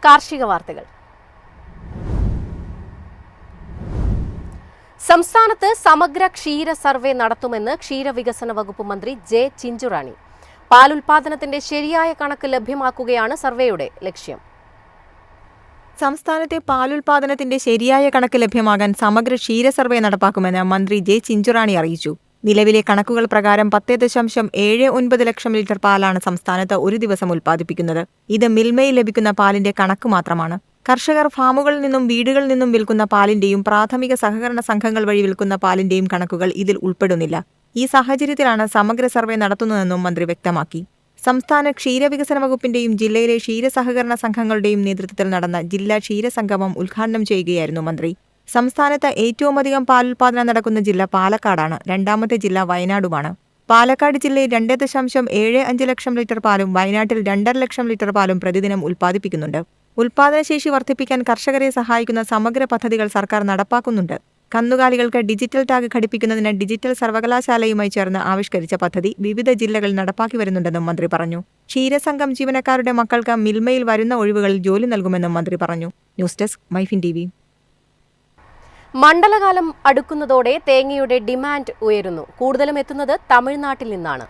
കാർഷിക വാർത്തകൾ. സംസ്ഥാനത്ത് സമഗ്ര ക്ഷീര സർവേ നടത്തുമെന്ന് ക്ഷീരവികസന വകുപ്പ് മന്ത്രി ജെ ചിഞ്ചുറാണി. പാലുൽപാദനത്തിന്റെ ശരിയായ കണക്ക് ലഭ്യമാക്കുകയാണ് സർവേയുടെ ലക്ഷ്യം. സംസ്ഥാനത്തെ പാലുൽപാദനത്തിന്റെ ശരിയായ കണക്ക് ലഭ്യമാകാൻ സമഗ്ര ക്ഷീര സർവേ നടപ്പാക്കുമെന്ന് മന്ത്രി ജെ ചിഞ്ചുറാണി അറിയിച്ചു. നിലവിലെ കണക്കുകൾ പ്രകാരം 10.79 ലക്ഷം ലിറ്റർ പാലാണ് സംസ്ഥാനത്ത് ഒരു ദിവസം ഉൽപ്പാദിപ്പിക്കുന്നത്. ഇത് മിൽമയിൽ ലഭിക്കുന്ന പാലിന്റെ കണക്ക് മാത്രമാണ്. കർഷകർ ഫാമുകളിൽ നിന്നും വീടുകളിൽ നിന്നും വിൽക്കുന്ന പാലിന്റെയും പ്രാഥമിക സഹകരണ സംഘങ്ങൾ വഴി വിൽക്കുന്ന പാലിന്റെയും കണക്കുകൾ ഇതിൽ ഉൾപ്പെടുന്നില്ല. ഈ സാഹചര്യത്തിലാണ് സമഗ്ര സർവേ നടത്തുന്നതെന്നും മന്ത്രി വ്യക്തമാക്കി. സംസ്ഥാന ക്ഷീരവികസന വകുപ്പിന്റെയും ജില്ലയിലെ ക്ഷീരസഹകരണ സംഘങ്ങളുടെയും നേതൃത്വത്തിൽ നടന്ന ജില്ലാ ക്ഷീരസംഗമം ഉദ്ഘാടനം ചെയ്യുകയായിരുന്നു മന്ത്രി. സംസ്ഥാനത്ത് ഏറ്റവുമധികം പാലുൽപാദനം നടക്കുന്ന ജില്ല പാലക്കാടാണ്. രണ്ടാമത്തെ ജില്ല വയനാടുമാണ്. പാലക്കാട് ജില്ലയിൽ 2.75 ലക്ഷം ലിറ്റർ പാലും വയനാട്ടിൽ 2.5 ലക്ഷം ലിറ്റർ പാലും പ്രതിദിനം ഉൽപ്പാദിപ്പിക്കുന്നുണ്ട്. ഉൽപ്പാദനശേഷി വർദ്ധിപ്പിക്കാൻ കർഷകരെ സഹായിക്കുന്ന സമഗ്ര പദ്ധതികൾ സർക്കാർ നടപ്പാക്കുന്നുണ്ട്. കന്നുകാലികൾക്ക് ഡിജിറ്റൽ ടാഗ് ഘടിപ്പിക്കുന്നതിന് ഡിജിറ്റൽ സർവകലാശാലയുമായി ചേർന്ന് ആവിഷ്കരിച്ച പദ്ധതി വിവിധ ജില്ലകളിൽ നടപ്പാക്കി വരുന്നുണ്ടെന്നും മന്ത്രി പറഞ്ഞു. ക്ഷീരസംഘം ജീവനക്കാരുടെ മക്കൾക്ക് മിൽമയിൽ വരുന്ന ഒഴിവുകളിൽ ജോലി നൽകുമെന്നും മന്ത്രി പറഞ്ഞു. News desk MyFin TV. മണ്ഡലകാലം അടുക്കുന്നതോടെ തേങ്ങയുടെ ഡിമാൻഡ് ഉയരുന്നു. കൂടുതലും എത്തുന്നത് തമിഴ്നാട്ടിൽ നിന്നാണ്.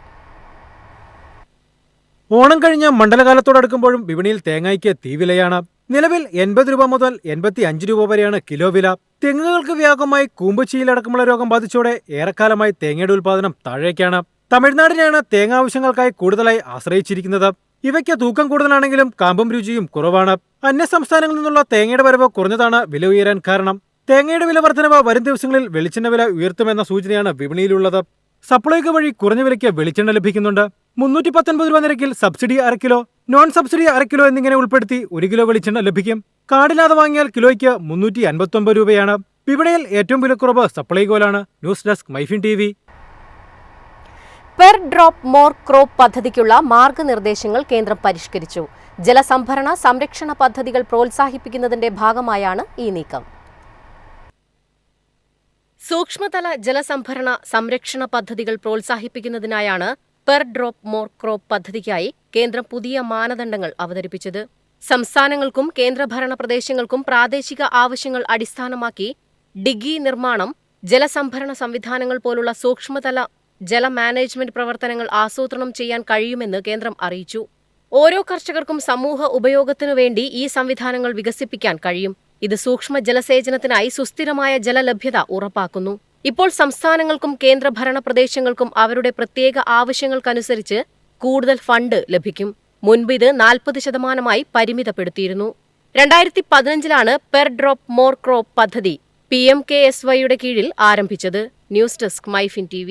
ഓണം കഴിഞ്ഞ മണ്ഡലകാലത്തോടടുക്കുമ്പോഴും വിപണിയിൽ തേങ്ങയ്ക്ക് തീവിലയാണ്. നിലവിൽ 80 രൂപ മുതൽ 85 രൂപ വരെയാണ് കിലോ വില. തെങ്ങുകൾക്ക് വ്യാപകമായി കൂമ്പുചീലടക്കമുള്ള രോഗം ബാധിച്ചോടെ ഏറെക്കാലമായി തേങ്ങയുടെ ഉൽപ്പാദനം താഴേക്കാണ്. തമിഴ്നാടിനെയാണ് തേങ്ങ ആവശ്യങ്ങൾക്കായി കൂടുതലായി ആശ്രയിച്ചിരിക്കുന്നത്. ഇവയ്ക്ക് തൂക്കം കൂടുതലാണെങ്കിലും കാമ്പും രുചിയും കുറവാണ്. അന്യ സംസ്ഥാനങ്ങളിൽ നിന്നുള്ള തേങ്ങയുടെ വരവ് കുറഞ്ഞതാണ് വില ഉയരാൻ കാരണം. തേങ്ങയുടെ വില വർധനവ് വരും ദിവസങ്ങളിൽ വെളിച്ചെണ്ണ വില ഉയർത്തുമെന്ന സൂചനയാണ് വിപണിയിലുള്ളത്. സപ്ലൈകോ വഴി കുറഞ്ഞ വിലയ്ക്ക് വെളിച്ചെണ്ണ ലഭിക്കുന്നുണ്ട്. 319 രൂപ നിരക്കിൽ subsidy 1/2 kilo, non subsidy 1/2 kilo എന്നിങ്ങനെ ഉൾപ്പെടുത്തി 1 കിലോ വെളിച്ചെണ്ണ ലഭിക്കും. കാർഡില്ലാതെ വാങ്ങിയാൽ കിലോയ്ക്ക് 359 രൂപയാണ്. വിപണിയിൽ ഏറ്റവും വിലക്കുറവ് സപ്ലൈകോയിലാണ്. News desk MyFin TV. Per drop more crop പദ്ധതിക്കുള്ള മാർഗനിർദ്ദേശങ്ങൾ കേന്ദ്രം പരിഷ്കരിച്ചു. ജലസംഭരണ സംരക്ഷണ പദ്ധതികൾ പ്രോത്സാഹിപ്പിക്കുന്നതിന്റെ ഭാഗമായാണ് ഈ നീക്കം. സൂക്ഷ്മതല ജലസംഭരണ സംരക്ഷണ പദ്ധതികൾ പ്രോത്സാഹിപ്പിക്കുന്നതിനായാണ് പെർ ഡ്രോപ്പ് മോർ ക്രോപ്പ് പദ്ധതിക്കായി കേന്ദ്രം പുതിയ മാനദണ്ഡങ്ങൾ അവതരിപ്പിച്ചത്. സംസ്ഥാനങ്ങൾക്കും കേന്ദ്രഭരണ പ്രദേശങ്ങൾക്കും പ്രാദേശിക ആവശ്യങ്ങൾ അടിസ്ഥാനമാക്കി ഡിഗി നിർമ്മാണം, ജലസംഭരണ സംവിധാനങ്ങൾ പോലുള്ള സൂക്ഷ്മതല ജല മാനേജ്മെന്റ് പ്രവർത്തനങ്ങൾ ആസൂത്രണം ചെയ്യാൻ കഴിയുമെന്ന് കേന്ദ്രം അറിയിച്ചു. ഓരോ കർഷകർക്കും സമൂഹ ഉപയോഗത്തിനു വേണ്ടി ഈ സംവിധാനങ്ങൾ വികസിപ്പിക്കാൻ കഴിയും. ഇത് സൂക്ഷ്മ ജലസേചനത്തിനായി സുസ്ഥിരമായ ജലലഭ്യത ഉറപ്പാക്കുന്നു. ഇപ്പോൾ സംസ്ഥാനങ്ങൾക്കും കേന്ദ്രഭരണ പ്രദേശങ്ങൾക്കും അവരുടെ പ്രത്യേക ആവശ്യങ്ങൾക്കനുസരിച്ച് കൂടുതൽ ഫണ്ട് ലഭിക്കും. മുൻപ് ഇത് 40% പരിമിതപ്പെടുത്തിയിരുന്നു. 2015 പെർ ഡ്രോപ്പ് മോർ ക്രോപ്പ് പദ്ധതി PMKSY യുടെ കീഴിൽ ആരംഭിച്ചത്. News desk MyFin TV.